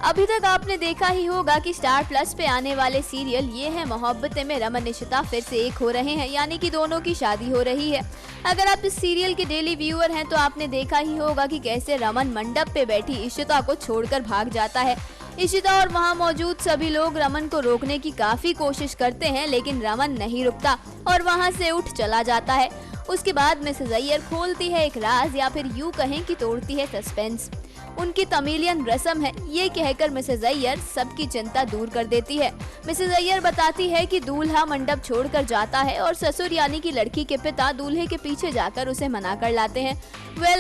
अभी तक आपने देखा ही होगा कि स्टार प्लस पे आने वाले सीरियल ये है मोहब्बतें में रमन निशिता फिर से एक हो रहे हैं, यानी कि दोनों की शादी हो रही है। अगर आप इस सीरियल के डेली व्यूअर हैं तो आपने देखा ही होगा कि कैसे रमन मंडप पे बैठी इशिता को छोड़कर भाग जाता है। इशिता और वहाँ मौजूद सभी लोग रमन को रोकने की काफी कोशिश करते हैं, लेकिन रमन नहीं रुकता और वहाँ से उठ चला जाता है। उसके बाद मिसेज अय्यर खोलती है एक राज, या फिर यूँ कहें कि तोड़ती है सस्पेंस। उनकी तमिलियन रस्म है, ये कहकर मिसेज अय्यर सबकी चिंता दूर कर देती है। मिसेज अय्यर बताती है कि दूल्हा मंडप छोड़कर जाता है और ससुर यानी कि लड़की के पिता दूल्हे के पीछे जाकर उसे मना कर लाते हैं।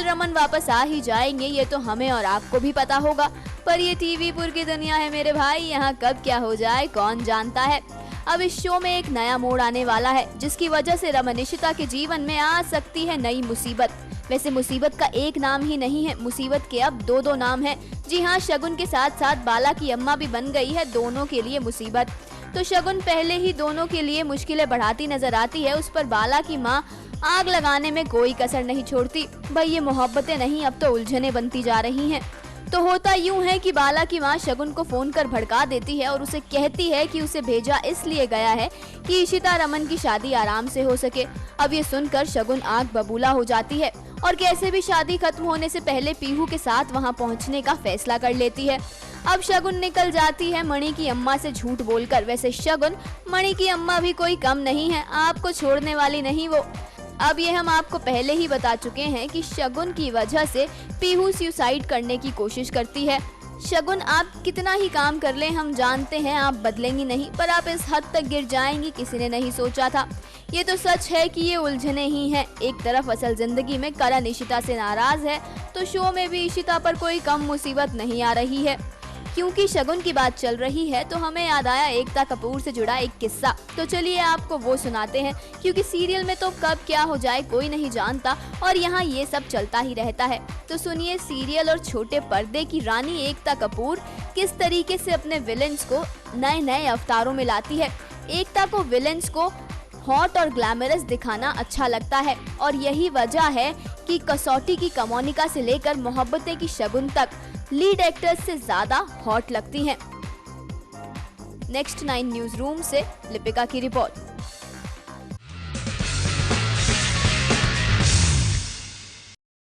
रमन वापस आ ही जाएंगे, ये तो हमें और आपको भी पता होगा, पर ये टीवीपुर की दुनिया है मेरे भाई, यहाँ कब क्या हो जाए कौन जानता है। अब इस शो में एक नया मोड़ आने वाला है, जिसकी वजह से रमन निशिता के जीवन में आ सकती है नई मुसीबत। वैसे मुसीबत का एक नाम ही नहीं है, मुसीबत के अब दो नाम हैं। जी हाँ, शगुन के साथ साथ बाला की अम्मा भी बन गई है दोनों के लिए मुसीबत। तो शगुन पहले ही दोनों के लिए मुश्किलें बढ़ाती नजर आती है, उस पर बाला की माँ आग लगाने में कोई कसर नहीं छोड़ती। भाई ये मोहब्बतें नहीं, अब तो उलझने बनती जा रही हैं। तो होता यूं है कि बाला की माँ शगुन को फोन कर भड़का देती है और उसे कहती है कि उसे भेजा इसलिए गया है कि इशिता रमन की शादी आराम से हो सके। अब ये सुनकर शगुन आग बबूला हो जाती है और कैसे भी शादी खत्म होने से पहले पीहू के साथ वहां पहुंचने का फैसला कर लेती है। अब शगुन निकल जाती है मणि की अम्मा से झूठ बोलकर। वैसे शगुन मणि की अम्मा भी कोई कम नहीं है, आपको छोड़ने वाली नहीं वो। अब ये हम आपको पहले ही बता चुके हैं कि शगुन की वजह से पीहू सुसाइड करने की कोशिश करती है। शगुन आप कितना ही काम कर लें, हम जानते हैं आप बदलेंगी नहीं, पर आप इस हद तक गिर जाएंगी किसी ने नहीं सोचा था। ये तो सच है कि ये उलझने ही हैं। एक तरफ असल जिंदगी में करण इशिता से नाराज है, तो शो में भी इशिता पर कोई कम मुसीबत नहीं आ रही है। क्योंकि शगुन की बात चल रही है तो हमें याद आया एकता कपूर से जुड़ा एक किस्सा, तो चलिए आपको वो सुनाते हैं। क्योंकि सीरियल में तो कब क्या हो जाए कोई नहीं जानता और यहाँ ये सब चलता ही रहता है। तो सुनिए सीरियल और छोटे पर्दे की रानी एकता कपूर किस तरीके से अपने विलेंस को नए नए अवतारों में लाती है। एकता को विलेंस को हॉट और ग्लैमरस दिखाना अच्छा लगता है और यही वजह है कि कसौटी की कमोनिका से लेकर मोहब्बतें की शगुन तक लीड एक्टर्स से ज्यादा हॉट लगती हैं। नेक्स्ट 9 न्यूज रूम से लिपिका की रिपोर्ट।